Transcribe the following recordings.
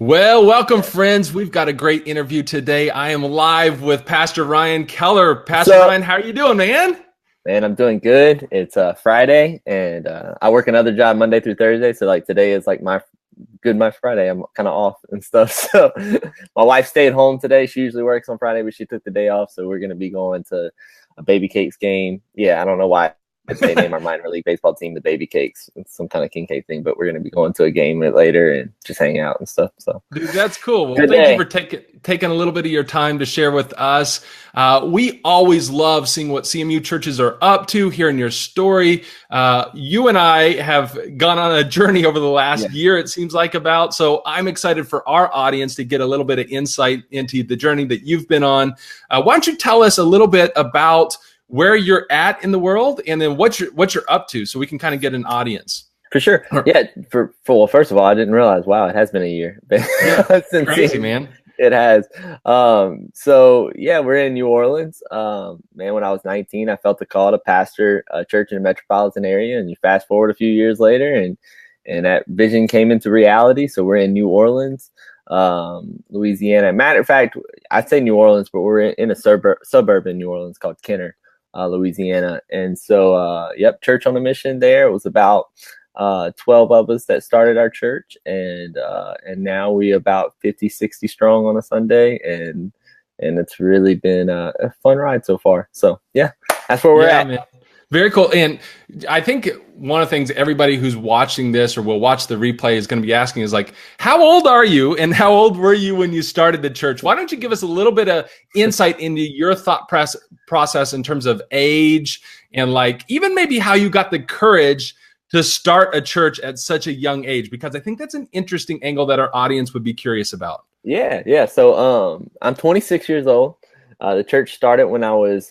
Well, welcome, friends. We've got a great interview today. I am live with Pastor Ryan Keller. What's Pastor up, Ryan, how are you doing, man? man? I'm doing good. It's Friday, and I work another job Monday through Thursday. So like today is like my Friday. I'm kind of off and stuff. So my wife stayed home today. She usually works on Friday, but she took the day off. So we're gonna be going to a Baby Cakes game. Yeah, I don't know why they name our minor league baseball team the Baby Cakes. It's some kind of king cake thing, but we're gonna be going to a game later and just hang out and stuff. So Dude, that's cool. Well, good thank you for day. taking a little bit of your time to share with us. We always love seeing what CMU churches are up to, hearing your story. You and I have gone on a journey over the last Yeah, year, it seems like about. So I'm excited for our audience to get a little bit of insight into the journey that you've been on. Why don't you tell us a little bit about where you're at in the world and then what you're up to so we can kind of get an audience. for sure. Yeah, well, first of all, I didn't realize. Wow, it has been a year Yeah, since crazy, man. it has. So yeah, we're in New Orleans. Man, when I was 19, I felt the call to pastor a church in the metropolitan area, and you fast forward a few years later, and that vision came into reality. So we're in New Orleans, Louisiana. Matter of fact, I say New Orleans, but we're in a suburb in New Orleans called Kenner, Louisiana. And so, yep, church on a mission there. It was about 12 of us that started our church, and now we about 50, 60 strong on a Sunday, and it's really been a fun ride so far. So yeah, that's where we're Yeah, at. man. Very cool. And I think one of the things everybody who's watching this or will watch the replay is going to be asking is like, how old are you and how old were you when you started the church? Why don't you give us a little bit of insight into your thought process in terms of age and like even maybe how you got the courage to start a church at such a young age? Because I think that's an interesting angle that our audience would be curious about. Yeah. So I'm 26 years old. The church started when I was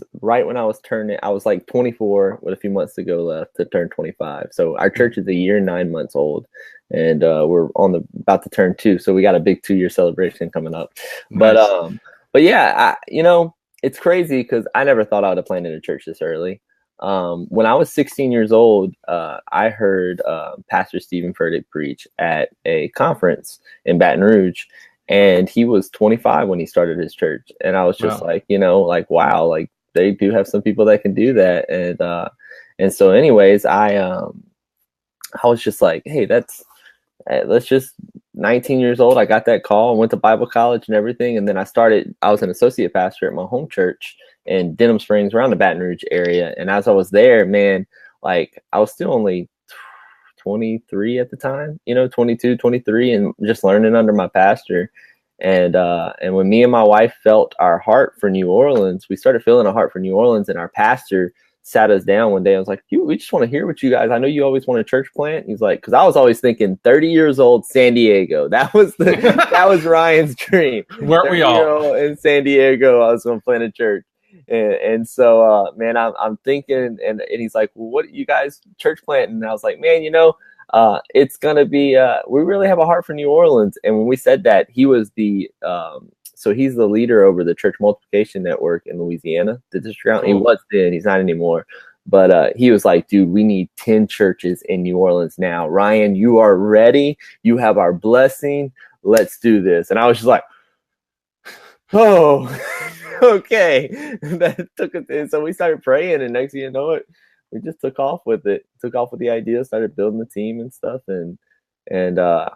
turning. I was like 24 with a few months to go left to turn 25. So our church is a year and 9 months old, and we're about to turn 2. So we got a big 2-year celebration coming up. But Nice. but yeah, it's crazy because I never thought I would have planted a church this early. When I was 16 years old, I heard Pastor Stephen Furtick preach at a conference in Baton Rouge, and he was 25 when he started his church. And I was just Wow. like, like, wow, like they do have some people that can do that. And so anyways, I was just like, hey, let's just 19 years old. I got that call and went to Bible college and everything. And then I was an associate pastor at my home church in Denham Springs around the Baton Rouge area. And as I was there, man, like I was still only 23 at the time, 22, 23, and just learning under my pastor. And when me and my wife felt our heart for New Orleans, we started feeling a heart for New Orleans, and our pastor sat us down one day. I was like, we just want to hear what you guys, I know you always want a church plant. He's like, because I was always thinking 30 years old, San Diego. That was Ryan's dream. Weren't we 30-year all? old in San Diego, I was going to plant a church. And so, man, I'm thinking, and he's like, well, what you guys church planting? And I was like, man, it's going to be, we really have a heart for New Orleans. And when we said that, he was so he's the leader over the Church Multiplication Network in Louisiana, the district. He Cool. was then, he's not anymore. But he was like, dude, we need 10 churches in New Orleans now. Ryan, you are ready. You have our blessing. Let's do this. And I was just like, oh, okay. That took it. And so we started praying, and next thing you know it, we just took off with it. Took off with the idea, started building the team and stuff. And the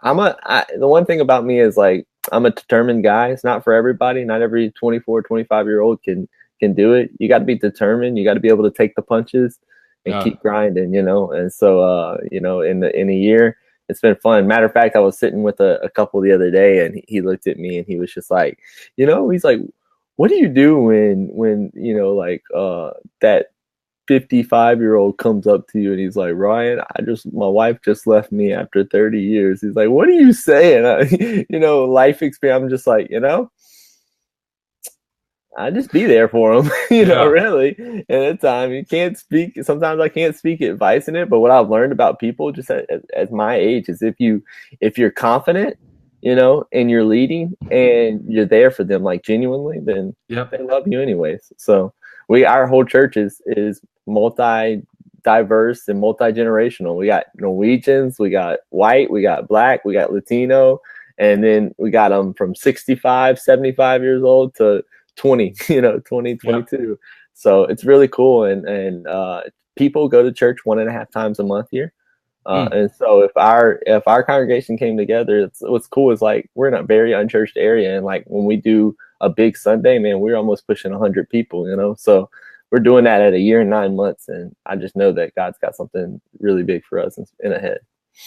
one thing about me is like I'm a determined guy. It's not for everybody. Not every 24, 25-year-old can do it. You got to be determined. You got to be able to take the punches and Yeah. keep grinding. And so in a year, it's been fun. Matter of fact, I was sitting with a couple the other day, and he looked at me and he was just like, he's like, what do you do when like that 55-year-old comes up to you and he's like, Ryan, my wife just left me after 30 years. He's like, what are you saying? Life experience. I'm just like, I just be there for him, Yeah. really. And at the time, you can't speak. Sometimes I can't speak advice in it, but what I've learned about people just at my age is if you're confident, and you're leading and you're there for them, like genuinely, then Yep. they love you anyways. So our whole church is multi diverse and multi generational. We got Norwegians, we got white, we got black, we got Latino, And then we got them from 65, 75 years old to 20, 20, Yep. 22. So it's really cool. And people go to church 1.5 times a month here. Mm. And so if our congregation came together, what's cool is like we're in a very unchurched area, and like when we do a big Sunday, man, we're almost pushing 100 people. So we're doing that at a year and 9 months, and I just know that God's got something really big for us in ahead.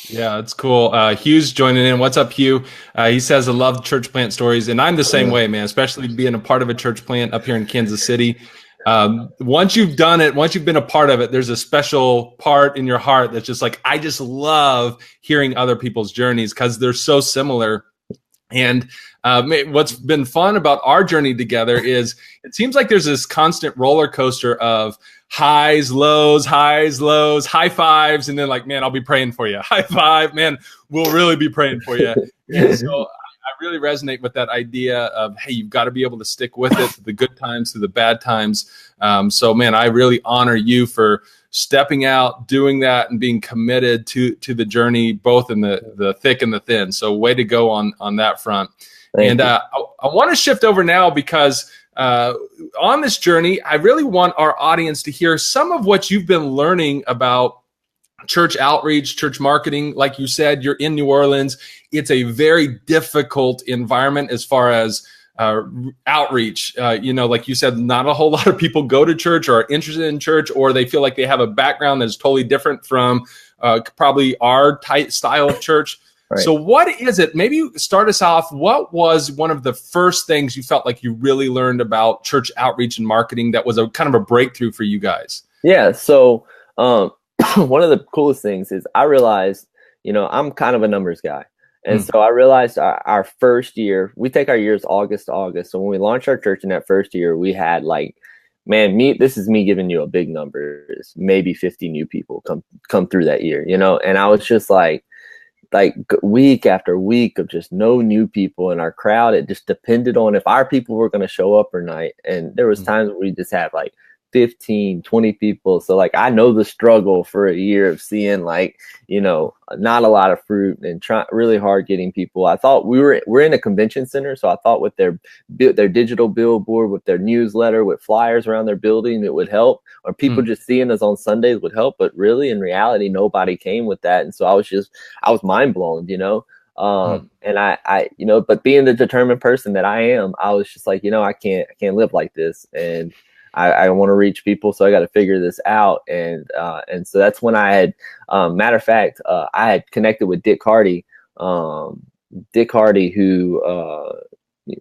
Yeah, it's cool. Hugh's joining in. What's up, Hugh? He says, I love church plant stories. And I'm the same way, man, especially being a part of a church plant up here in Kansas City. Once you've done it, once you've been a part of it, there's a special part in your heart that's just like, I just love hearing other people's journeys because they're so similar. And what's been fun about our journey together is it seems like there's this constant roller coaster of highs, lows, high fives, and then like, man, I'll be praying for you. High five, man, we'll really be praying for you. And so I really resonate with that idea of, hey, you've got to be able to stick with it through the good times, through the bad times. So, man, I really honor you for stepping out, doing that, and being committed to the journey, both in the thick and the thin. So way to go on that front. Thank you. I want to shift over now because on this journey, I really want our audience to hear some of what you've been learning about church outreach, church marketing. Like you said, you're in New Orleans. It's a very difficult environment as far as outreach. Like you said, not a whole lot of people go to church or are interested in church, or they feel like they have a background that is totally different from probably our type style of church. Right. So what is it? Maybe start us off. What was one of the first things you felt like you really learned about church outreach and marketing that was a kind of a breakthrough for you guys? Yeah. So one of the coolest things is I realized, I'm kind of a numbers guy. And so I realized our first year, we take our years August to August. So when we launched our church in that first year, we had this is me giving you a big number, maybe 50 new people come through that year, and I was just like week after week of just no new people in our crowd. It just depended on if our people were going to show up or not. And there was times where we just had 15, 20 people. So I know the struggle for a year of seeing not a lot of fruit and trying really hard getting people. I thought we're in a convention center. So I thought with their digital billboard, with their newsletter, with flyers around their building, it would help, or people just seeing us on Sundays would help. But really in reality, nobody came with that. And so I was mind blown, and I but being the determined person that I am, I was just like, I can't live like this. And I want to reach people, so I got to figure this out. And so that's when I had, matter of fact, I had connected with Dick Hardy, who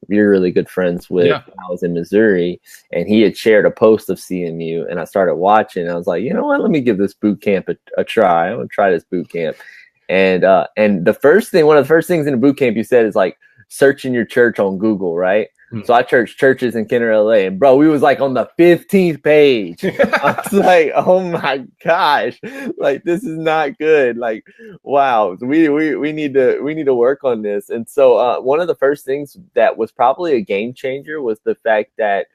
you're really good friends with. Yeah. When I was in Missouri, and he had shared a post of CMU, and I started watching. And I was like, you know what? Let me give this boot camp a try. I'm gonna try this boot camp. And one of the first things in the boot camp you said is searching your church on Google, right? So I searched churches in Kenner, LA, and bro, we was on the 15th page. I was like, oh my gosh, this is not good. Wow, we need to work on this. And so one of the first things that was probably a game changer was the fact that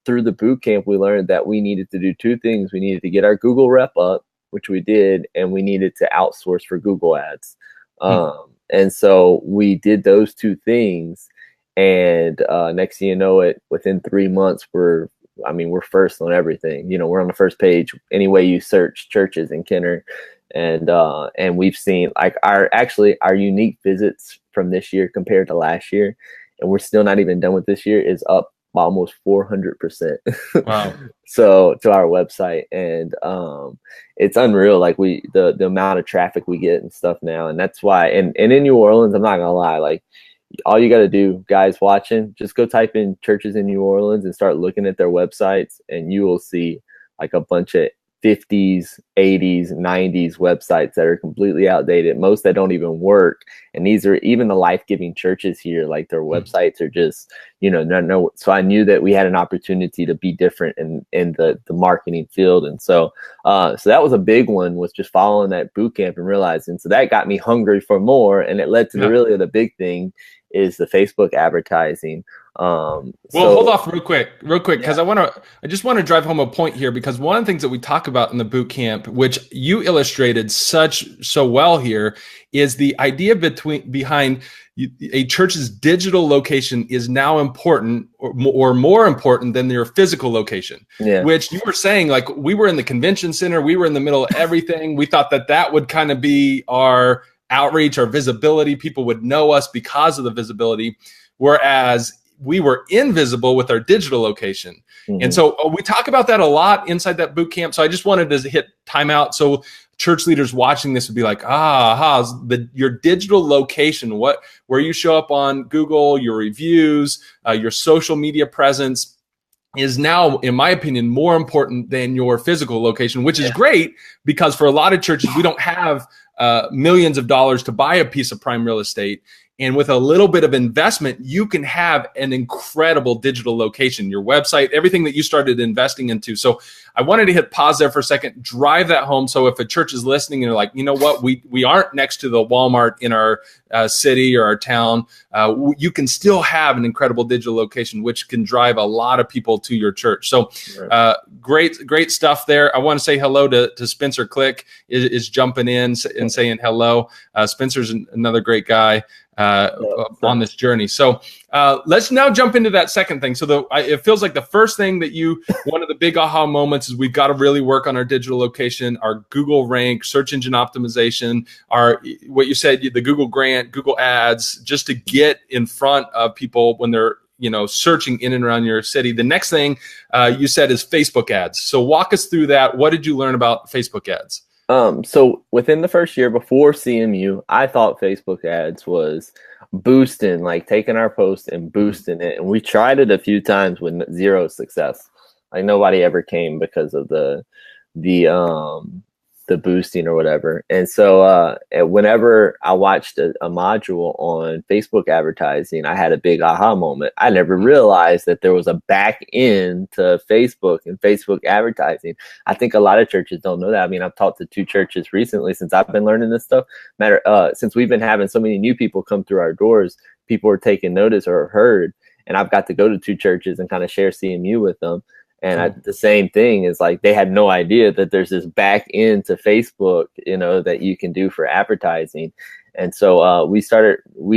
through the boot camp, we learned that we needed to do two things. We needed to get our Google rep up, which we did, and we needed to outsource for Google ads. And so we did those two things. And next thing you know it, within 3 months, we're first on everything. We're on the first page any way you search churches in Kenner. And we've seen our unique visits from this year compared to last year, and we're still not even done with this year, is up by almost 400%. Wow. So to our website, and it's unreal. The amount of traffic we get and stuff now, and that's why. And in New Orleans, I'm not gonna lie, all you got to do, guys watching, just go type in churches in New Orleans and start looking at their websites, and you will see a bunch of 50s, 80s, 90s websites that are completely outdated, most that don't even work. And these are even the life-giving churches here, their websites are just, no. So I knew that we had an opportunity to be different in the marketing field. And so that was a big one, was just following that boot camp and realizing. So that got me hungry for more. And it led to the big thing is the Facebook advertising. Well, hold So off real quick, because yeah, I just want to drive home a point here, because one of the things that we talk about in the boot camp, which you illustrated so well here, is the idea behind a church's digital location is now important or more important than their physical location, yeah, which you were saying, like, we were in the convention center, we were in the middle of everything. We thought that would kind of be our outreach, our visibility. People would know us because of the visibility. Whereas we were invisible with our digital location. And hmm, so we talk about that a lot inside that boot camp. So I just wanted to hit timeout so church leaders watching this would be like, your digital location, where you show up on Google, your reviews, your social media presence is now, in my opinion, more important than your physical location, which is yeah, great, because for a lot of churches, we don't have millions of dollars to buy a piece of prime real estate. And with a little bit of investment, you can have an incredible digital location, your website, everything that you started investing into. So I wanted to hit pause there for a second, drive that home. So if a church is listening and they're like, you know what, we aren't next to the Walmart in our city or our town, you can still have an incredible digital location, which can drive a lot of people to your church. So great stuff there. I want to say hello to Spencer Click is jumping in and saying hello. Spencer's another great guy on this journey. So let's now jump into that second thing. So it feels like the first thing one of the big aha moments is we've got to really work on our digital location, our Google rank, search engine optimization, what you said, the Google grant, Google ads, just to get in front of people when they're searching in and around your city. The next thing you said is Facebook ads. So walk us through that. What did you learn about Facebook ads? So within the first year before CMU, I thought Facebook ads was boosting, like taking our post and boosting it. And we tried it a few times with zero success. Like nobody ever came because of the the boosting or whatever. And so whenever I watched a module on Facebook advertising, I had a big aha moment. I never realized that there was a back end to Facebook and Facebook advertising. I think a lot of churches don't know that. I mean, I've talked to 2 churches recently since I've been learning this stuff. Since we've been having so many new people come through our doors, people are taking notice or heard. And I've got to go to 2 churches and kind of share CMU with them. And the same thing is like they had no idea that there's this back end to Facebook, that you can do for advertising. And so we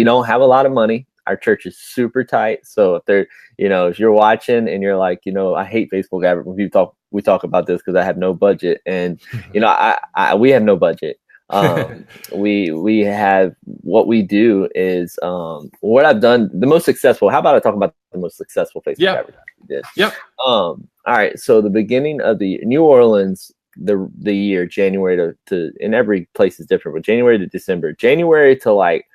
don't have a lot of money. Our church is super tight. So if you're watching and you're like, I hate Facebook advertising. We talk about this because I have no budget, and we have no budget. We have, what we do is what I've done the most successful. How about I talk about the most successful Facebook advertising we did? Yep. All right. So the beginning of the New Orleans, the year January to and every place is different, but January to December, January to like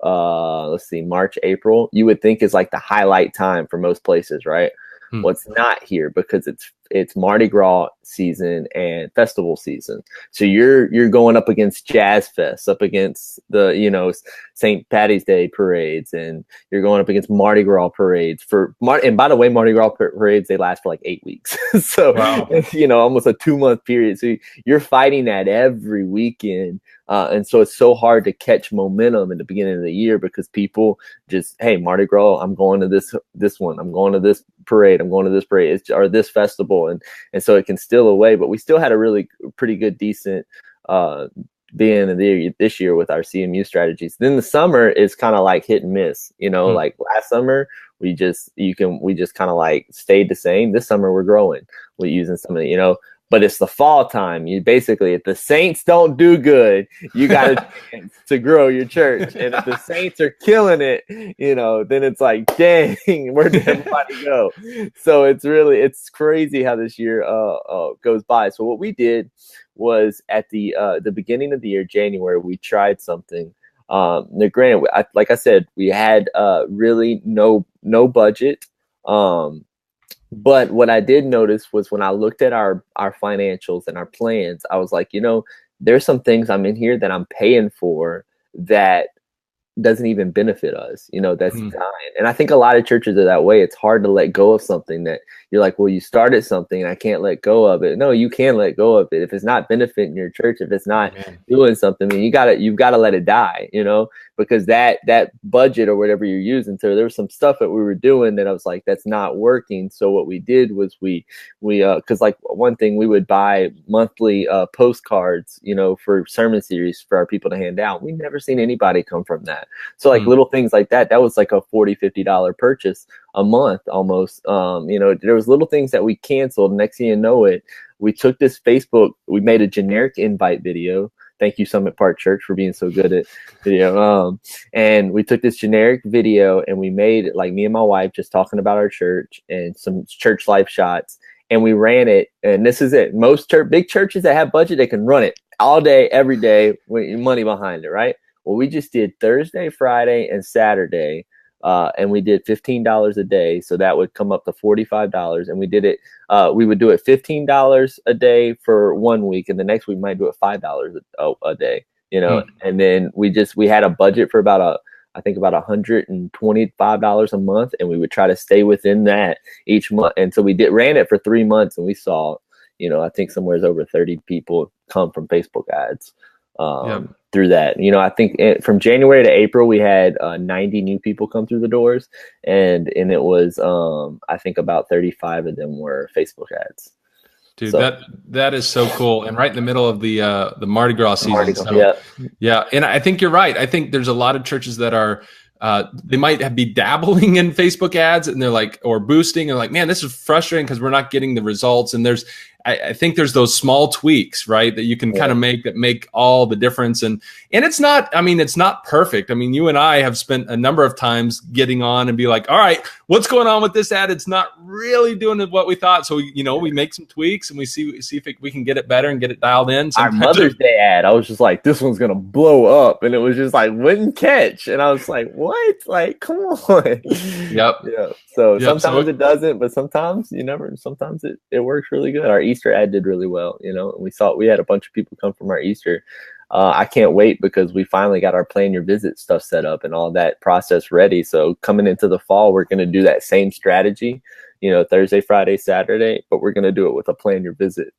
let's see, March, April, you would think is like the highlight time for most places, right? Well, it's not here because it's Mardi Gras season and festival season. So you're going up against Jazz Fest, up against the St. Patty's Day parades, and you're going up against Mardi Gras parades and by the way, Mardi Gras parades, they last for like 8 weeks. So wow. Almost a 2-month period. So you're fighting that every weekend. And so it's so hard to catch momentum in the beginning of the year because people just, hey, Mardi Gras, I'm going to this one. I'm going to this parade. I'm going to this parade or this festival. And so it can steal away, but we still had a pretty good, decent beginning of the year this year with our CMU strategies. Then the summer is kind of like hit and miss, like last summer, we just kind of like stayed the same. This summer we're growing. We're using some of the, but it's the fall time. You basically, if the Saints don't do good, you got a chance to grow your church. And if the Saints are killing it, then it's like, dang, where did everybody go? So it's crazy how this year goes by. So what we did was at the beginning of the year, January, we tried something. Now, granted, like I said, we had really no budget. But what I did notice was when I looked at our financials and our plans, I was like, there's some things I'm in here that I'm paying for that doesn't even benefit us, that's Mm. dying. And I think a lot of churches are that way. It's hard to let go of something that you're like, well, you started something and I can't let go of it. No, you can let go of it. If it's not benefiting your church, if it's not Amen. doing something, then you've got to let it die, because that budget or whatever you're using. So there was some stuff that we were doing that I was like, that's not working. So what we did was we because like one thing, we would buy monthly postcards, for sermon series for our people to hand out. We never seen anybody come from that. So like little things like that was like a $40-$50 purchase a month almost. There was little things that we canceled. Next thing you know it, we took this Facebook, we made a generic invite video. Thank you, Summit Park Church, for being so good at video. And we took this generic video and we made it, like me and my wife just talking about our church and some church life shots. And we ran it. And this is it. Most big churches that have budget, they can run it all day, every day with money behind it, right? Well, we just did Thursday, Friday, and Saturday. And we did $15 a day. So that would come up to $45. And we did it. We would do it $15 a day for 1 week. And the next week we might do it $5 a day, And then we had a budget for I think about $125 a month. And we would try to stay within that each month. And so we ran it for 3 months and we saw, I think somewhere over 30 people come from Facebook ads. Through that, I think from January to April, we had 90 new people come through the doors, and it was I think about 35 of them were Facebook ads. Dude, that is so cool, and right in the middle of the Mardi Gras season. Yeah, and I think you're right. I think there's a lot of churches that are they might be dabbling in Facebook ads, and they're like, or boosting, and like, man, this is frustrating because we're not getting the results. And I think there's those small tweaks, right, that you can kind of make all the difference. And it's not, it's not perfect. You and I have spent a number of times getting on and be like, all right, what's going on with this ad? It's not really doing what we thought. So, we make some tweaks and we see if we can get it better and get it dialed in. Sometimes our Mother's Day ad, I was just like, this one's going to blow up. And it was just like, wouldn't catch. And I was like, what? Like, come on. Yep. Yeah. So sometimes it doesn't, but sometimes sometimes it works really good. Our Easter ad did really well, and we had a bunch of people come from our Easter. I can't wait because we finally got our plan your visit stuff set up and all that process ready. So coming into the fall, we're going to do that same strategy, Thursday, Friday, Saturday, but we're going to do it with a plan your visit,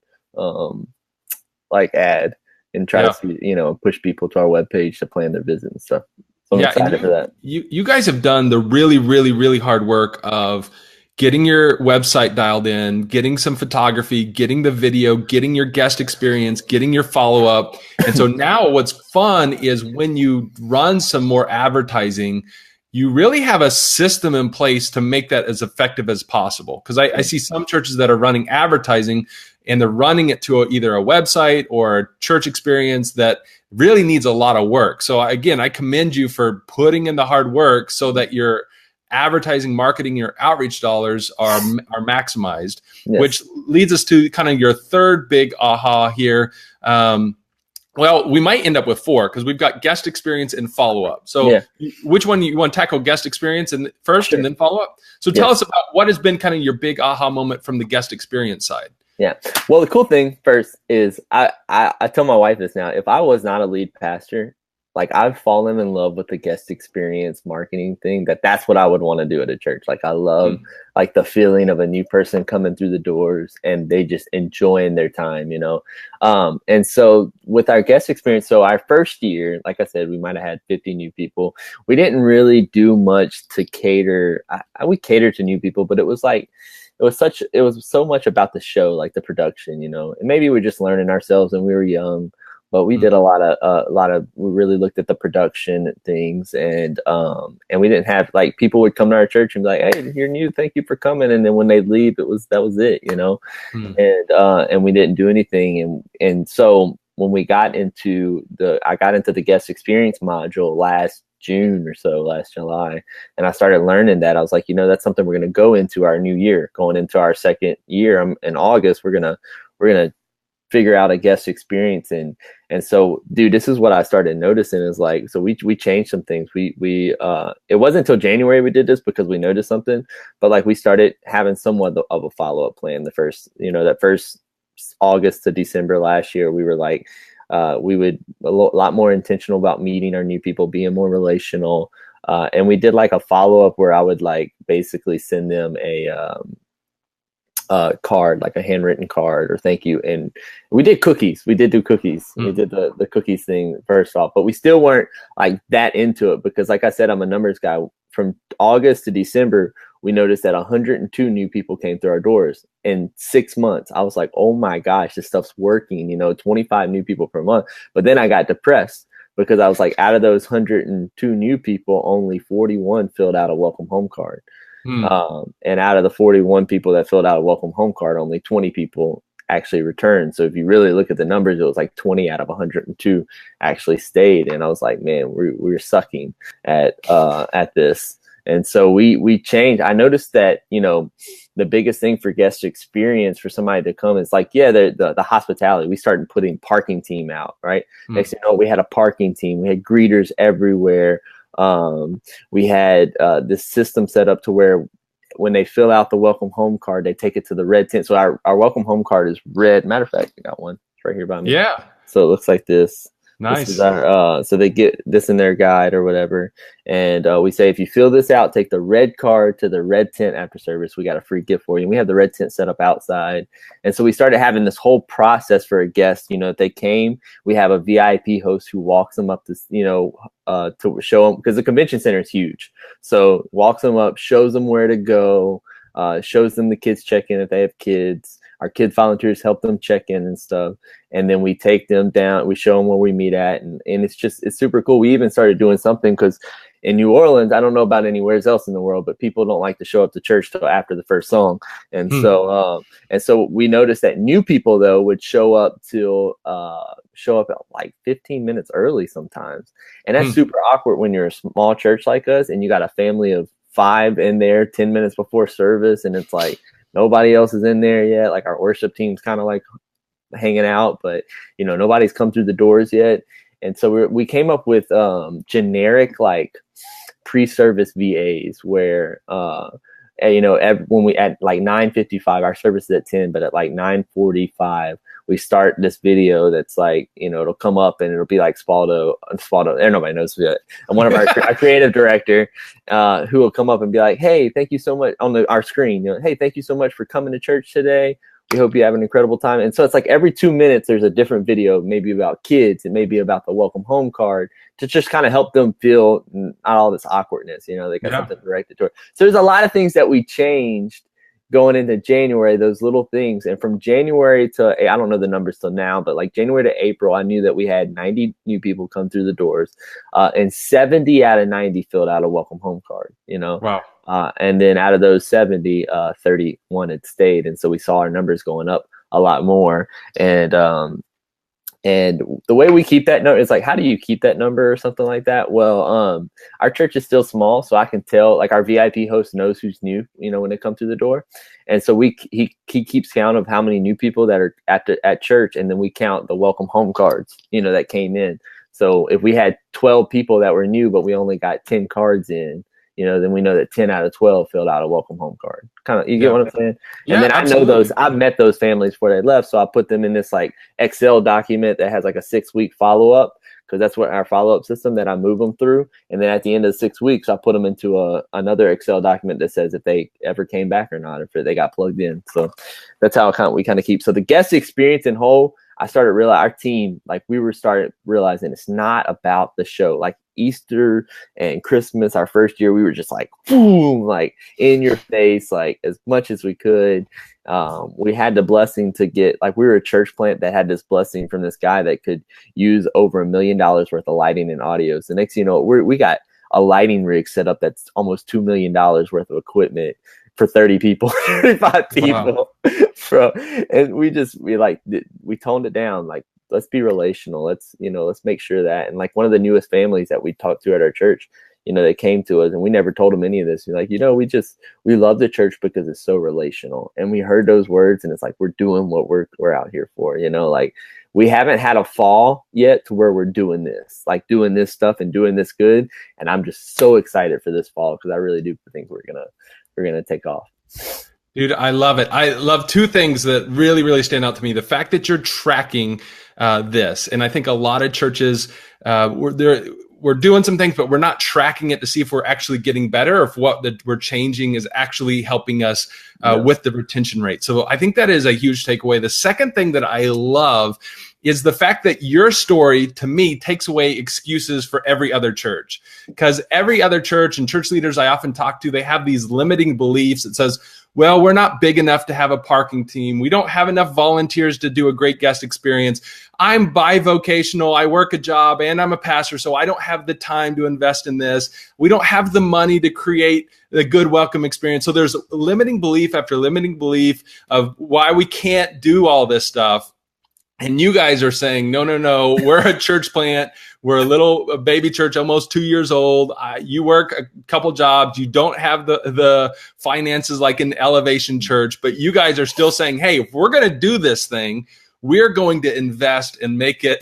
like ad, and try to see, push people to our webpage to plan their visit and stuff. So I'm excited for that. You guys have done the really, really, really hard work of getting your website dialed in, getting some photography, getting the video, getting your guest experience, getting your follow-up. And so now what's fun is when you run some more advertising, you really have a system in place to make that as effective as possible. Because I see some churches that are running advertising and they're running it to either a website or a church experience that really needs a lot of work. So again, I commend you for putting in the hard work so that your advertising, marketing, your outreach dollars are maximized, which leads us to kind of your third big aha here. Well, we might end up with 4 because we've got guest experience and follow-up. So which one you want to tackle, guest experience and first and then follow-up? So tell us about what has been kind of your big aha moment from the guest experience side. Yeah. Well, the cool thing first is I tell my wife this now. If I was not a lead pastor, like I've fallen in love with the guest experience marketing thing, that's what I would want to do at a church. Like I love like the feeling of a new person coming through the doors and they just enjoying their time, and so with our guest experience, so our first year, like I said, we might've had 50 new people. We didn't really do much to cater. We catered to new people, but it was so much about the show, like the production, and maybe we're just learning ourselves and we were young. But we did a lot of, we really looked at the production things and we didn't have like people would come to our church and be like, hey, you're new. Thank you for coming. And then when they leave, that was it, and we didn't do anything. And so when I got into the guest experience module last June or so, last July, and I started learning that, I was like, that's something we're going to go into our new year, going into our second year in August. We're going to figure out a guest experience. And so, dude, this is what I started noticing is like, so we changed some things. We it wasn't until January we did this because we noticed something, but like we started having somewhat of a follow-up plan. The first, that first August to December last year, we were like, we would lot more intentional about meeting our new people, being more relational. And we did like a follow up where I would like basically send them a card, like a handwritten card or thank you. And we did cookies. We did do cookies. We did the cookies thing first off, but we still weren't like that into it because, like I said, I'm a numbers guy. From August to December, we noticed that 102 new people came through our doors in 6 months. I was like, oh my gosh, this stuff's working, 25 new people per month. But then I got depressed because I was like, out of those 102 new people, only 41 filled out a welcome home card. And out of the 41 people that filled out a welcome home card, only 20 people actually returned. So if you really look at the numbers, it was like 20 out of 102 actually stayed. And I was like, man, we're sucking at this. And so we changed. I noticed that, the biggest thing for guest experience for somebody to come is like, the hospitality. We started putting parking team out, right? Next thing you know, we had a parking team. We had greeters everywhere. We had this system set up to where when they fill out the welcome home card, they take it to the red tent. So our welcome home card is red. Matter of fact, I got one. It's right here by me. Yeah. So it looks like this. Nice. This is our, so they get this in their guide or whatever. And we say, if you fill this out, take the red card to the red tent after service. We got a free gift for you. And we have the red tent set up outside. And so we started having this whole process for a guest. If they came, we have a VIP host who walks them up to, to show them, because the convention center is huge. So walks them up, shows them where to go, shows them the kids check-in if they have kids. Our kid volunteers help them check in and stuff. And then we take them down, we show them where we meet at. And it's super cool. We even started doing something because in New Orleans, I don't know about anywhere else in the world, but people don't like to show up to church till after the first song. And so we noticed that new people though would show up at like 15 minutes early sometimes. And that's super awkward when you're a small church like us and you got a family of 5 in there 10 minutes before service. And it's like, nobody else is in there yet. Like our worship team's kind of like hanging out, but nobody's come through the doors yet. And so we came up with generic like pre-service VAs where when we at like 9:55, our service is at 10, but at like 9:45 we start this video that's like, it'll come up and it'll be like Spaldo, there nobody knows yet. And one of our creative director, who will come up and be like, hey, thank you so much on our screen. Hey, thank you so much for coming to church today. We hope you have an incredible time. And so it's like every 2 minutes, there's a different video, maybe about kids and maybe about the welcome home card to just kind of help them feel not all this awkwardness. They got something directed to it. So there's a lot of things that we changed going into January, those little things. And from January to, I don't know the numbers till now, but like January to April, I knew that we had 90 new people come through the doors, and 70 out of 90 filled out a welcome home card, Wow. And then out of those 70, 31 had stayed. And so we saw our numbers going up a lot more. And the way we keep that number is like, how do you keep that number or something like that? Well, our church is still small, so I can tell, like our VIP host knows who's new, when they come through the door. And so he keeps count of how many new people that are at church. And then we count the welcome home cards, that came in. So if we had 12 people that were new, but we only got 10 cards in, then we know that 10 out of 12 filled out a welcome home card. Kind of, you get what I'm saying? Yeah, and then absolutely. I've met those families before they left. So I put them in this like Excel document that has like a 6-week follow-up, because that's what our follow-up system that I move them through. And then at the end of the 6 weeks, I put them into another Excel document that says if they ever came back or not, if they got plugged in. So that's how we kind of keep. So the guest experience in whole, I started realizing our team, like started realizing it's not about the show. Like Easter and Christmas, our first year, we were just like, boom, like in your face, like as much as we could. We had the blessing to get, like, we were a church plant that had this blessing from this guy that could use over $1 million worth of lighting and audio. So next, we got a lighting rig set up that's almost $2 million worth of equipment for 30 people, 35 people. Wow. And we toned it down. Like, let's be relational. Let's make sure that. And like one of the newest families that we talked to at our church, they came to us and we never told them any of this. We're like, we love the church because it's so relational. And we heard those words and it's like, we're doing what we're out here for, like we haven't had a fall yet to where we're doing this stuff and doing this good. And I'm just so excited for this fall, because I really do think we're going to take off. Dude, I love it. I love two things that really, really stand out to me. The fact that you're tracking this. And I think a lot of churches, we're doing some things, but we're not tracking it to see if we're actually getting better, or if what we're changing is actually helping us with the retention rate. So I think that is a huge takeaway. The second thing that I love is the fact that your story, to me, takes away excuses for every other church. Because every other church and church leaders I often talk to, they have these limiting beliefs that says, well, we're not big enough to have a parking team. We don't have enough volunteers to do a great guest experience. I'm bivocational. I work a job and I'm a pastor, so I don't have the time to invest in this. We don't have the money to create the good welcome experience. So there's limiting belief after limiting belief of why we can't do all this stuff. And you guys are saying, no, we're a church plant. We're a baby church, almost 2 years old. You work a couple jobs. You don't have the finances like an Elevation Church, but you guys are still saying, hey, if we're going to do this thing, we're going to invest and make it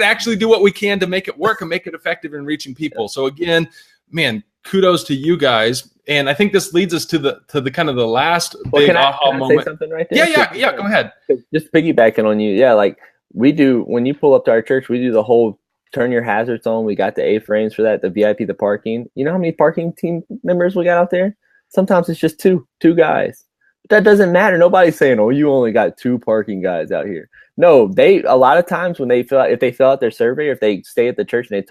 actually do what we can to make it work and make it effective in reaching people. So again, man, kudos to you guys. And I think this leads us to the kind of the last big aha moment. Say something right there? Yeah. Go ahead. Just piggybacking on you. Yeah. Like we do, when you pull up to our church, we do the whole turn your hazards on. We got the A-frames for that, the VIP, the parking. You know how many parking team members we got out there? Sometimes it's just two guys. But that doesn't matter. Nobody's saying, oh, you only got 2 parking guys out here. No, a lot of times when if they fill out their survey, or if they stay at the church and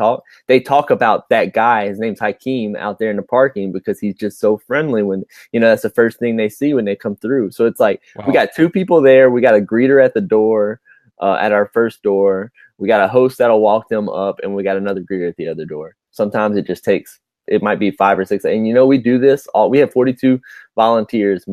they talk about that guy, his name's Hakeem, out there in the parking, because he's just so friendly when, that's the first thing they see when they come through. So it's like, wow. We got 2 people there. We got a greeter at the door, at our first door. We got a host that'll walk them up, and we got another greeter at the other door. Sometimes it might be 5 or 6. And we do this we have 42 volunteers,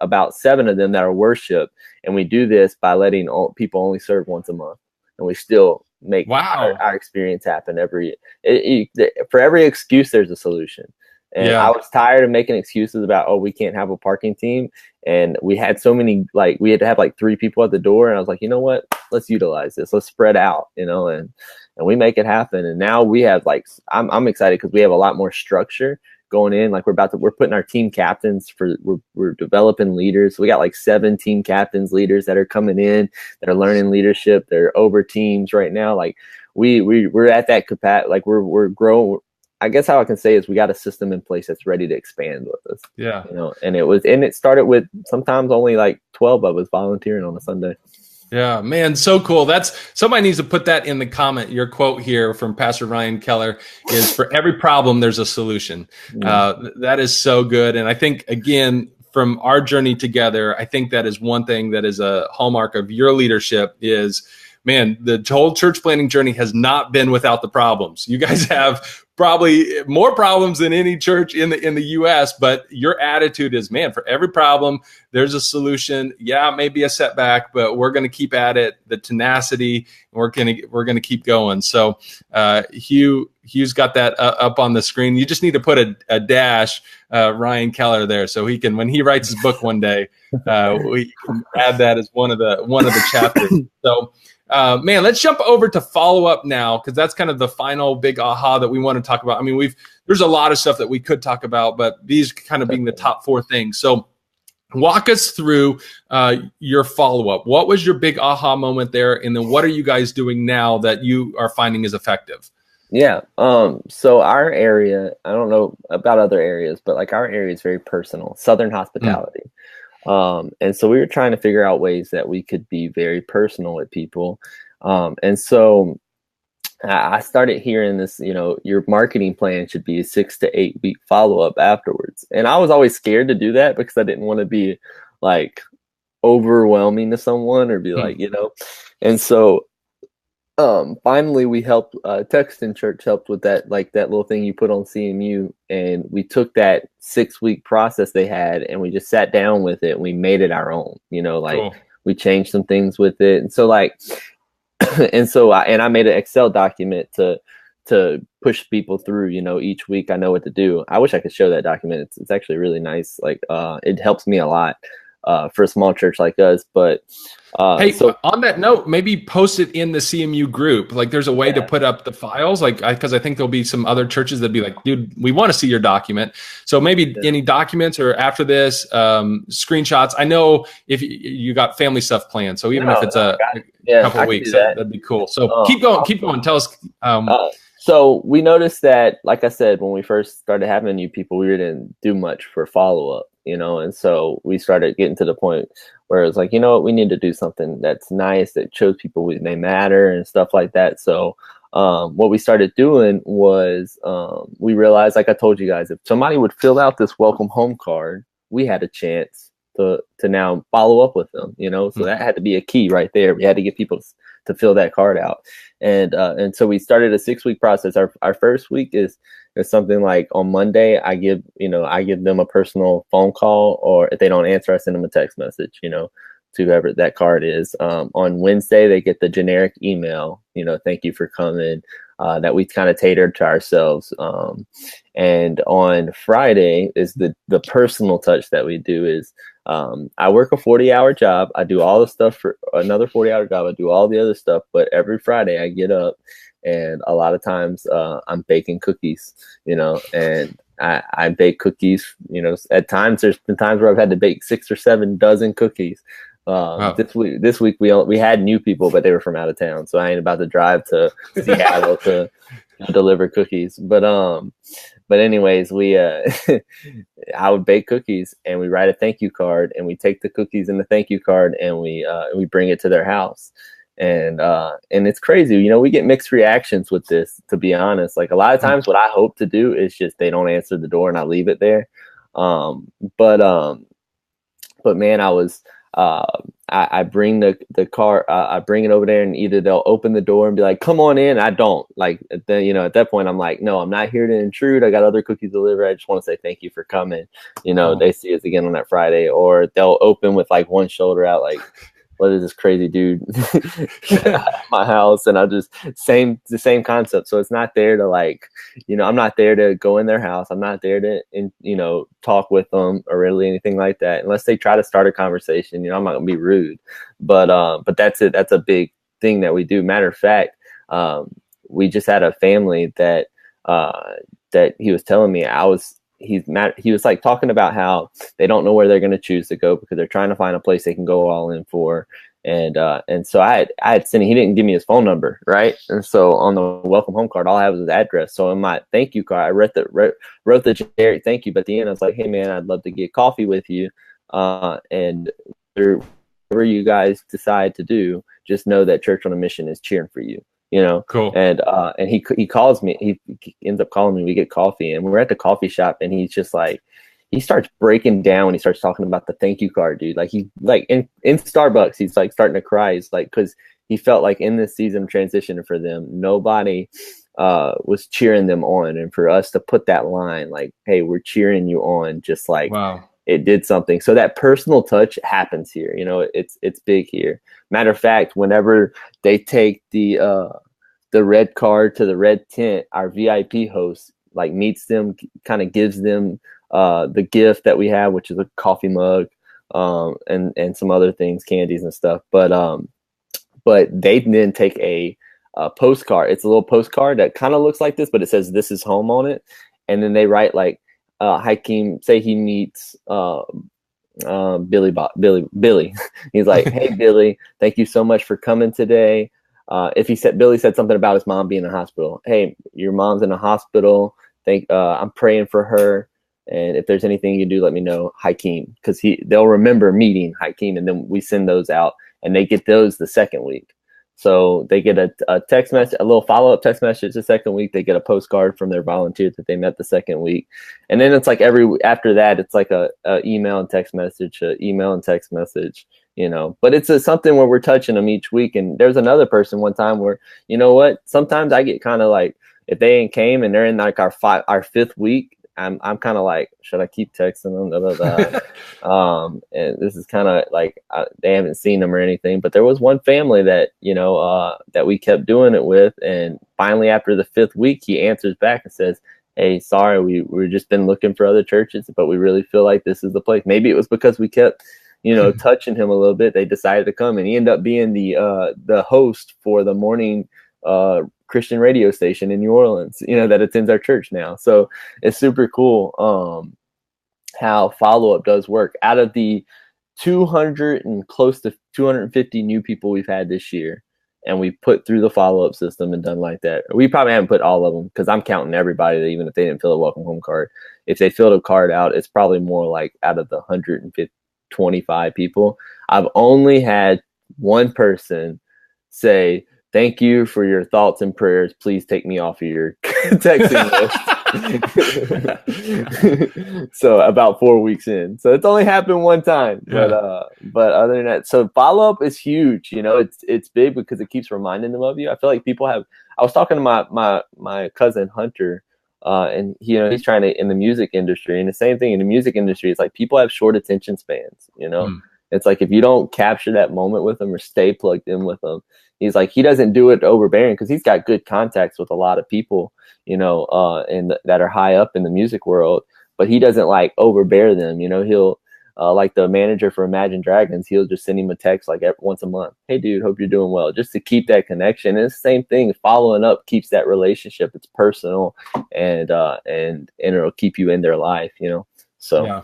about 7 of them that are worship. And we do this by letting people only serve once a month. And we still make our experience happen for every excuse, there's a solution. And I was tired of making excuses about, we can't have a parking team. And we had so many, we had to have 3 people at the door. And I was like, you know what? Let's utilize this. Let's spread out, and we make it happen. And now we have I'm excited because we have a lot more structure going in. We're putting our team captains we're developing leaders. We got 7 team captains, leaders that are coming in, that are learning leadership. They're over teams right now. We're at that capacity. We're growing. I guess how I can say is we got a system in place that's ready to expand with us. Yeah. And it started with sometimes only 12 of us volunteering on a Sunday. Yeah, man, so cool. Somebody needs to put that in the comment. Your quote here from Pastor Ryan Keller is, for every problem, there's a solution. That is so good. And I think, again, from our journey together, I think that is one thing that is a hallmark of your leadership is, man, the whole church planning journey has not been without the problems. You guys have probably more problems than any church in the U.S., but your attitude is, man, for every problem, there's a solution. Yeah, it may be a setback, but we're going to keep at it. The tenacity, we're going to keep going. So Hugh's got that up on the screen. You just need to put a dash Ryan Keller there, so he can, when he writes his book one day, we can add that as one of the chapters. So. Man, let's jump over to follow-up now, because that's kind of the final big aha that we want to talk about. I mean, there's a lot of stuff that we could talk about, but these kind of being the top 4 things. So walk us through your follow-up. What was your big aha moment there? And then what are you guys doing now that you are finding is effective? Yeah. So our area, I don't know about other areas, but our area is very personal, Southern hospitality. And so we were trying to figure out ways that we could be very personal with people. And so I started hearing this, your marketing plan should be a 6 to 8 week follow-up afterwards. And I was always scared to do that because I didn't want to be overwhelming to someone or be and so finally we helped, Texton Church helped with that, that little thing you put on CMU. And we took that 6-week process they had and we just sat down with it and we made it our own, cool. We changed some things with it. And so I made an Excel document to push people through, each week I know what to do. I wish I could show that document. It's actually really nice. It helps me a lot. for a small church like us. But Hey, so on that note, maybe post it in the CMU group. Like, there's a way to yeah, put up the files, like, because I think there'll be some other churches that'd be like, dude, we want to see your document. So maybe yeah. any documents or after this, screenshots. I know if you got family stuff planned, so No, even if it's no, I a got it. Yeah, couple I of can do weeks, that. that'd be cool. So keep going, keep Awesome. going. Tell us. So we noticed that, like I said, when we first started having new people, we didn't do much for follow up, and so we started getting to the point where it was like, you know what, we need to do something that's nice that shows people they matter and stuff like that. So what we started doing was we realized, like I told you guys, if somebody would fill out this welcome home card, we had a chance to now follow up with them, so that had to be a key right there. We had to get people to fill that card out. And so we started a 6-week process. Our first week is something like on Monday, I give them a personal phone call, or if they don't answer, I send them a text message, to whoever that card is. On Wednesday, they get the generic email, thank you for coming, that we kind of tatered to ourselves. And on Friday is the personal touch that we do is, I work a 40-hour job. I do all the stuff for another 40-hour job. I do all the other stuff, but every Friday I get up, and a lot of times I'm baking cookies, and I bake cookies, at times there's been times where I've had to bake 6 or 7 dozen cookies. Wow. This week we had new people, but they were from out of town, so I ain't about to drive to Seattle to deliver cookies. But anyways, we I would bake cookies, and we write a thank you card, and we take the cookies and the thank you card, and we bring it to their house. And it's crazy, we get mixed reactions with this, to be honest. Like, a lot of times what I hope to do is just they don't answer the door and I leave it there. But man, I bring the car, I bring it over there, and either they'll open the door and be like, come on in. I don't like, at that point, I'm like, no, I'm not here to intrude. I got other cookies to deliver. I just want to say thank you for coming. They see us again on that Friday, or they'll open with like one shoulder out, like, what is this crazy dude my house? And the same concept. So it's not there to like, I'm not there to go in their house. I'm not there to, talk with them or really anything like that, unless they try to start a conversation. I'm not gonna be rude, but that's it. That's a big thing that we do. Matter of fact, we just had a family that he was telling me, he was like talking about how they don't know where they're going to choose to go because they're trying to find a place they can go all in for. And so I had sent, he didn't give me his phone number. Right. And so on the welcome home card, all I have was his address. So in my thank you card, I wrote the generic thank you, but at the end I was like, hey man, I'd love to get coffee with you. And whatever you guys decide to do, just know that Church on a Mission is cheering for you. Cool. And he calls me, he ends up calling me, we get coffee, and we're at the coffee shop, and he's just like, he starts breaking down when he starts talking about the thank you card, dude. Like, he, like in Starbucks, he's like starting to cry. He's like, cause he felt like in this season of transition for them, nobody was cheering them on. And for us to put that line, like, hey, we're cheering you on, just like, Wow. It did something. So that personal touch happens here. It's big here. Matter of fact, whenever they take the red card to the red tent, our VIP host like meets them, kind of gives them the gift that we have, which is a coffee mug, and some other things, candies and stuff. But they then take a postcard. It's a little postcard that kind of looks like this, but it says "This is home" on it, and then they write like, Hakeem, say he meets Billy. He's like, hey Billy, thank you so much for coming today. Billy said something about his mom being in the hospital. Hey, your mom's in the hospital. I'm praying for her. And if there's anything you can do, let me know, Hakeem, because they'll remember meeting Hakeem, and then we send those out, and they get those the second week. So they get a text message, a little follow-up text message the second week. They get a postcard from their volunteers that they met the second week. And then it's like after that, it's like a email and text message, But it's something where we're touching them each week. And there's another person one time where, you know what, sometimes I get kind of like, if they ain't came and they're in like our 5th week, I'm kind of like, should I keep texting them? Blah, blah, blah. And this is kind of like, they haven't seen them or anything, but there was one family that, that we kept doing it with. And finally, after the 5th week, he answers back and says, hey, sorry, we've just been looking for other churches, but we really feel like this is the place. Maybe it was because we kept touching him a little bit, they decided to come, and he ended up being the host for the morning Christian radio station in New Orleans, that attends our church now. So it's super cool how follow-up does work. Out of the 200 and close to 250 new people we've had this year, and we put through the follow-up system and done like that. We probably haven't put all of them, because I'm counting everybody that even if they didn't fill a welcome home card, if they filled a card out, it's probably more like out of the 125 people, I've only had one person say, "Thank you for your thoughts and prayers. Please take me off of your texting list." So about 4 weeks in. So it's only happened one time. Yeah. But other than that, so follow-up is huge. It's big because it keeps reminding them of you. I feel like people have, I was talking to my cousin Hunter, and he's trying to in the music industry, and the same thing in the music industry. It's like people have short attention spans. It's like if you don't capture that moment with them or stay plugged in with them, he's like, he doesn't do it overbearing because he's got good contacts with a lot of people, and that are high up in the music world, but he doesn't like overbear them. He'll like the manager for Imagine Dragons, he'll just send him a text like once a month. "Hey dude, hope you're doing well," just to keep that connection. And it's the same thing. Following up keeps that relationship. It's personal, and it'll keep you in their life, So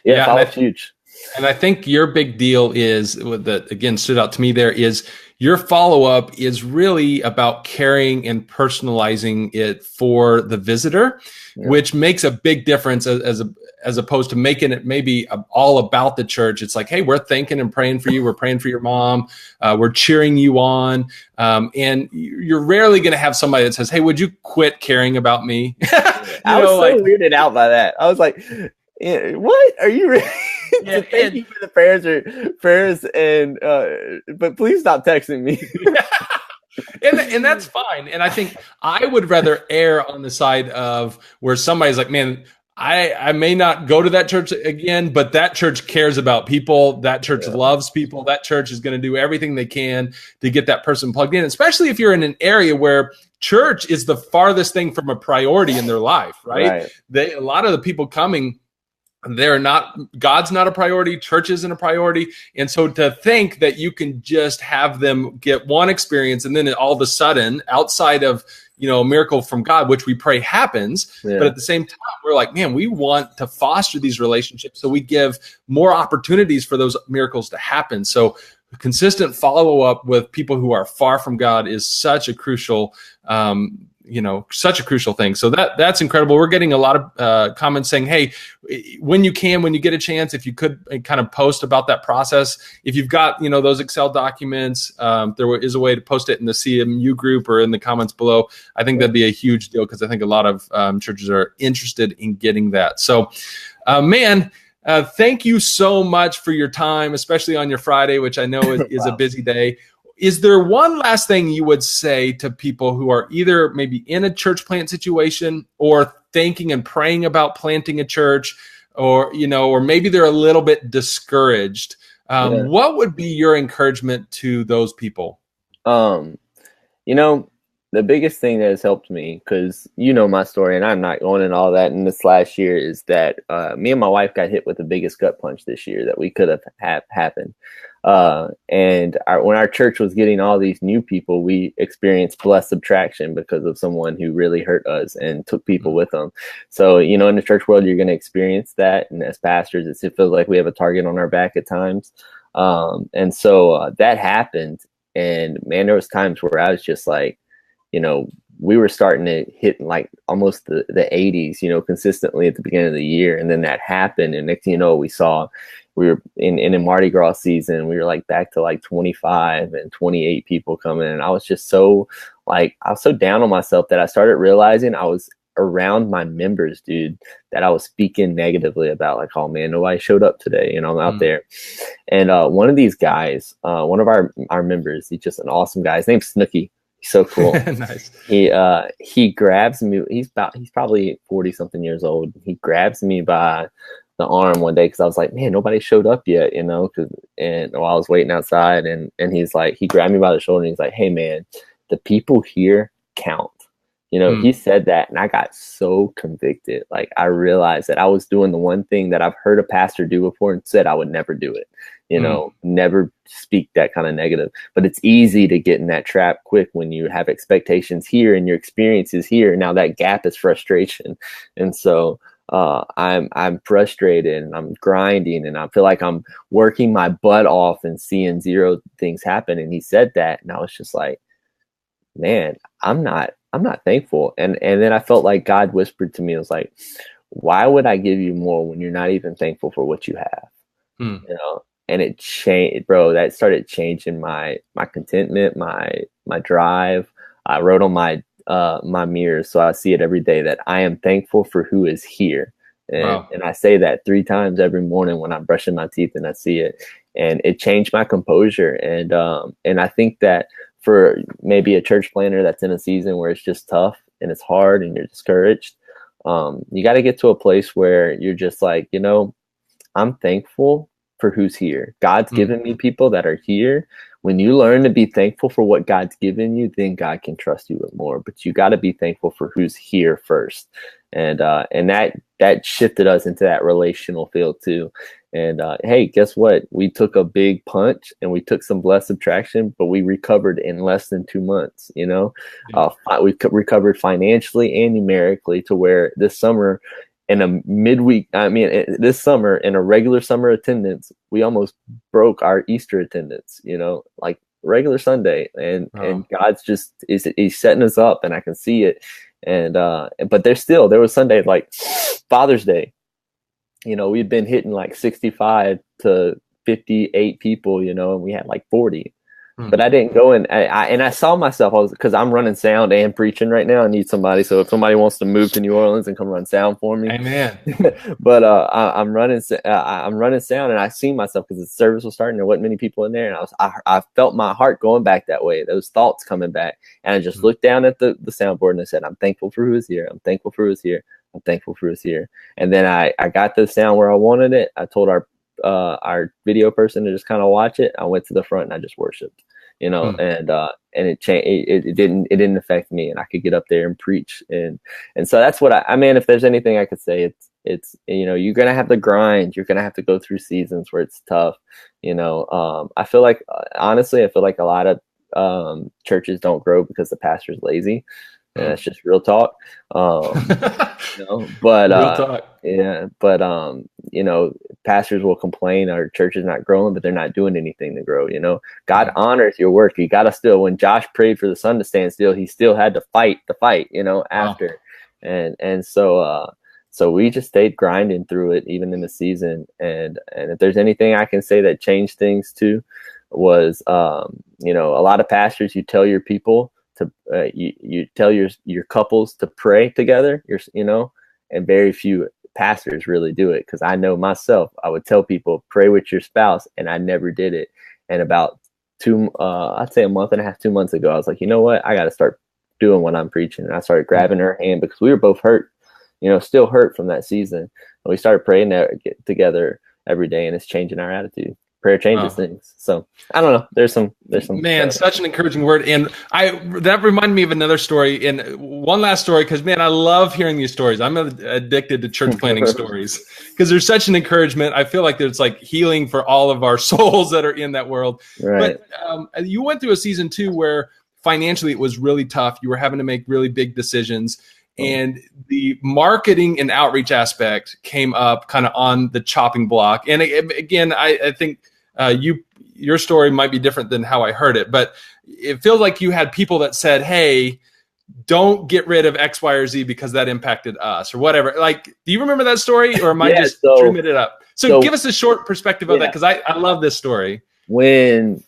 yeah, follow-up's huge. And I think your big deal is that, again, stood out to me there, is your follow-up is really about caring and personalizing it for the visitor, which makes a big difference as opposed to making it maybe all about the church. It's like, hey, we're thinking and praying for you. We're praying for your mom. We're cheering you on. And you're rarely going to have somebody that says, "Hey, would you quit caring about me?" I was so weirded out by that. I was like, what? Are you really? Yeah, thank you for the prayers, and but please stop texting me. and that's fine. And I think I would rather err on the side of where somebody's like, "Man, I may not go to that church again, but that church cares about people. That church loves people. That church is going to do everything they can to get that person plugged in," especially if you're in an area where church is the farthest thing from a priority in their life, right? A lot of the people coming, God's not a priority, church isn't a priority. And so to think that you can just have them get one experience and then all of a sudden, outside of, a miracle from God, which we pray happens, but at the same time, we're like, man, we want to foster these relationships. So we give more opportunities for those miracles to happen. So consistent follow-up with people who are far from God is such a crucial thing. So that's incredible. We're getting a lot of comments saying, hey, when you get a chance, if you could kind of post about that process. If you've got, those Excel documents, there is a way to post it in the CMU group or in the comments below. I think that'd be a huge deal because I think a lot of churches are interested in getting that. So, thank you so much for your time, especially on your Friday, which I know is a busy day. Is there one last thing you would say to people who are either maybe in a church plant situation or thinking and praying about planting a church, or maybe they're a little bit discouraged? What would be your encouragement to those people? The biggest thing that has helped me, because my story, and I'm not going into all that in this last year, is that me and my wife got hit with the biggest gut punch this year that we could have happened. When our church was getting all these new people, we experienced blessed subtraction because of someone who really hurt us and took people with them. So, in the church world, you're going to experience that. And as pastors, it feels like we have a target on our back at times. And so that happened. And man, there was times where I was just like, we were starting to hit like almost the 80s, consistently at the beginning of the year. And then that happened. And next thing you know, we were in Mardi Gras season. We were like back to like 25 and 28 people coming. And I was just I was so down on myself that I started realizing I was around my members, dude, that I was speaking negatively about, like, oh man, nobody showed up today. I'm out there. And one of these guys, one of our members, he's just an awesome guy. His name's Snooky. He's so cool. Nice. He grabs me. He's probably 40 something years old. He grabs me by the arm one day because I was like, man, nobody showed up yet, and while I was waiting outside, and he's like, he grabbed me by the shoulder and he's like, hey man, the people here count. You know, he Mm, said that, and I got so convicted. Like, I realized that I was doing the one thing that I've heard a pastor do before and said I would never do it. You mm, know, never speak that kind of negative. But it's easy to get in that trap quick when you have expectations here and your experiences here. Now that gap is frustration. And so I'm frustrated and I'm grinding and I feel like I'm working my butt off and seeing zero things happen. And he said that, and I was just like, man, I'm not thankful. And then I felt like God whispered to me, it was like, why would I give you more when you're not even thankful for what you have? mm. You know? And it changed, bro. That started changing my contentment, my drive. I wrote on my mirror, so I see it every day, that I am thankful for who is here. And Wow. and I say that 3 times every morning when I'm brushing my teeth and I see it. And it changed my composure. And I think that for maybe a church planner that's in a season where it's just tough and it's hard and you're discouraged, you got to get to a place where you're just like, I'm thankful for who's here. God's Mm, given me people that are here. When you learn to be thankful for what God's given you, then God can trust you with more. But you got to be thankful for who's here first, and that shifted us into that relational field too. And hey, guess what? We took a big punch and we took some blessed subtraction, but we recovered in less than 2 months. yeah. Recovered financially and numerically to where this summer in a midweek, this summer in a regular summer attendance, we almost broke our Easter attendance, like regular Sunday. And Wow. God's just he's setting us up, and I can see it. And but there was Sunday, like Father's Day, we'd been hitting like 65 to 58 people, and we had like 40. Mm. But I didn't go I saw myself, because I'm running sound and preaching right now. I need somebody. So if somebody wants to move to New Orleans and come run sound for me, Amen. but I'm running sound, and I see myself because the service was starting. There wasn't many people in there, and I felt my heart going back that way. Those thoughts coming back, and I just Mm. looked down at the soundboard and I said, "I'm thankful for who is here. I'm thankful for who is here. I'm thankful for who is here." And then I got the sound where I wanted it. I told our video person to just kind of watch it. I went to the front and I just worshiped, Mm. and it changed. It didn't affect me, and I could get up there and preach. And so that's what I mean, if there's anything I could say, it's you're gonna have to grind. You're gonna have to go through seasons where it's tough. I feel like, honestly, I feel like a lot of churches don't grow because the pastor's lazy, and Mm. that's just real talk. But Real talk. yeah, but pastors will complain our church is not growing, but they're not doing anything to grow. God Mm. honors your work. You got to still, when Josh prayed for the sun to stand still, he still had to fight the fight, Wow. after. And so we just stayed grinding through it, even in the season. And if there's anything I can say that changed things too, was, a lot of pastors, you tell your people to, you tell your couples to pray together, and very few pastors really do it. Because I know myself, I would tell people, pray with your spouse, and I never did it. And about I'd say a month and a half, 2 months ago, I was like, you know what, I got to start doing what I'm preaching. And I started grabbing her hand, because we were both hurt, still hurt from that season. And we started praying together every day, and it's changing our attitude. Prayer changes Wow. things. So I don't know. There's some. Man, such an encouraging word. And that reminded me of another story, and one last story, because man, I love hearing these stories. I'm addicted to church planning stories because there's such an encouragement. I feel like there's like healing for all of our souls that are in that world. Right. But you went through a season too where financially it was really tough. You were having to make really big decisions. And the marketing and outreach aspect came up kind of on the chopping block. And again, I think your story might be different than how I heard it, but it feels like you had people that said, "Hey, don't get rid of X, Y, or Z because that impacted us," or whatever. Like, do you remember that story, or am I just dreaming it up? So give us a short perspective of that, because I love this story. When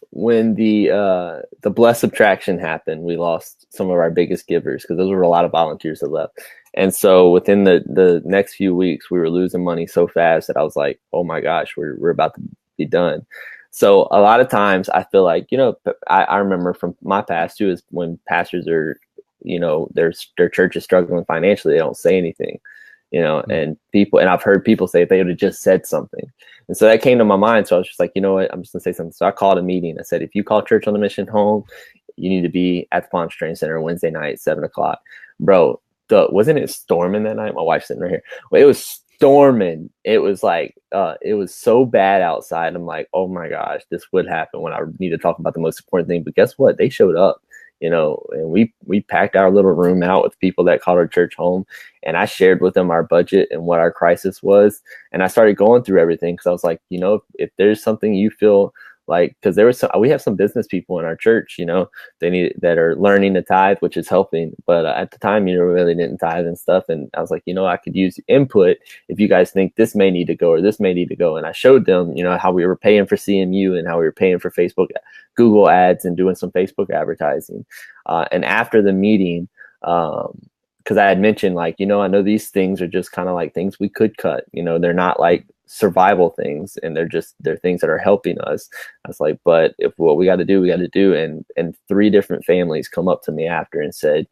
the blessed subtraction happened, we lost some of our biggest givers, because those were a lot of volunteers that left. And so within the next few weeks, we were losing money so fast that I was like, oh my gosh, we're about to be done. So a lot of times I feel like, I remember from my past too, is when pastors are, their church is struggling financially, they don't say anything, and I've heard people say they would have just said something. And so that came to my mind. So I was just like, you know what, I'm just gonna say something. So I called a meeting. I said, if you call Church on the Mission home, you need to be at the Ponce Training Center Wednesday night, 7:00. bro, wasn't it storming that night? My wife's sitting right here. Well, it was storming. It was like, it was so bad outside. I'm like, oh my gosh, this would happen when I need to talk about the most important thing. But guess what? They showed up, and we packed our little room out with people that called our church home. And I shared with them our budget and what our crisis was. And I started going through everything because I was like, if there's something you feel like, because we have some business people in our church, that are learning to tithe, which is helping. But at the time, really didn't tithe and stuff. And I was like, I could use input if you guys think this may need to go or this may need to go. And I showed them, how we were paying for CMU and how we were paying for Facebook, Google ads, and doing some Facebook advertising. And after the meeting, because I had mentioned, like, I know these things are just kind of like things we could cut. They're not like survival things, and they're things that are helping us. I was like, but if what we got to do, we got to do. And 3 different families come up to me after and said,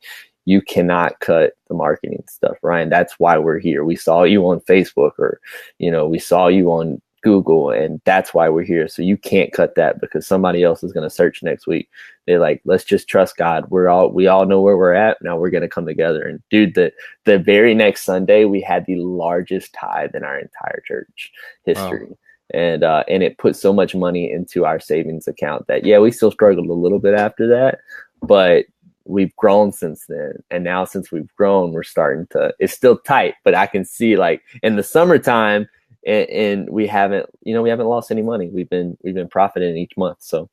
you cannot cut the marketing stuff, Ryan. That's why we're here. We saw you on Facebook, or, we saw you on Google, and that's why we're here. So you can't cut that because somebody else is going to search next week. They're like, let's just trust God. We all know where we're at. Now we're going to come together. And dude, the very next Sunday, we had the largest tithe in our entire church history. Wow. And it put so much money into our savings account that, we still struggled a little bit after that, but we've grown since then. And now since we've grown, we're starting to, it's still tight, but I can see, like, in the summertime, and we haven't lost any money. We've been profiting each month. So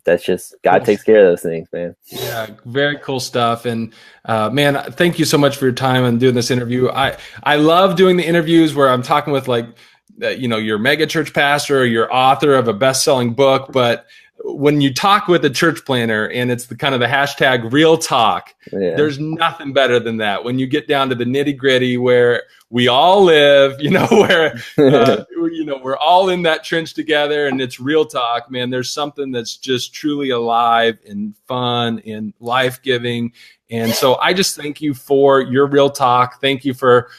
that's just, God takes care of those things, man. Yeah, very cool stuff. And man, thank you so much for your time and doing this interview. I love doing the interviews where I'm talking with, like, your mega church pastor or your author of a best-selling book, but when you talk with a church planner and it's the kind of the hashtag real talk, there's nothing better than that. When you get down to the nitty gritty where we all live, where, we're all in that trench together and it's real talk, man, there's something that's just truly alive and fun and life-giving. And so I just thank you for your real talk. Thank you for,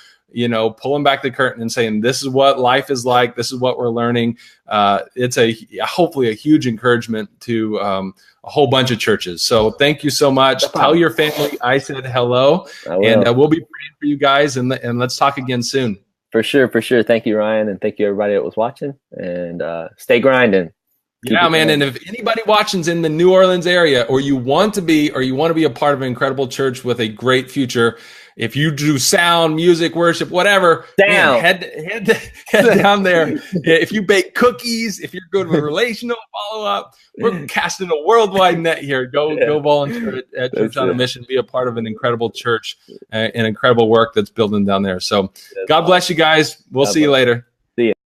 pulling back the curtain and saying, this is what life is like. This is what we're learning. It's hopefully a huge encouragement to a whole bunch of churches. So thank you so much. Tell your family I said hello, and we'll be praying for you guys, and let's talk again soon. For sure. Thank you, Ryan. And thank you everybody that was watching, and stay grinding. Yeah, man. And if anybody watching's in the New Orleans area, or you want to be a part of an incredible church with a great future, if you do sound, music, worship, whatever, man, head down there. If you bake cookies, if you're good with relational follow-up, we're casting a worldwide net here. Go volunteer at Church on a Mission. Be a part of an incredible church and incredible work that's building down there. So God bless you guys. We'll see you later.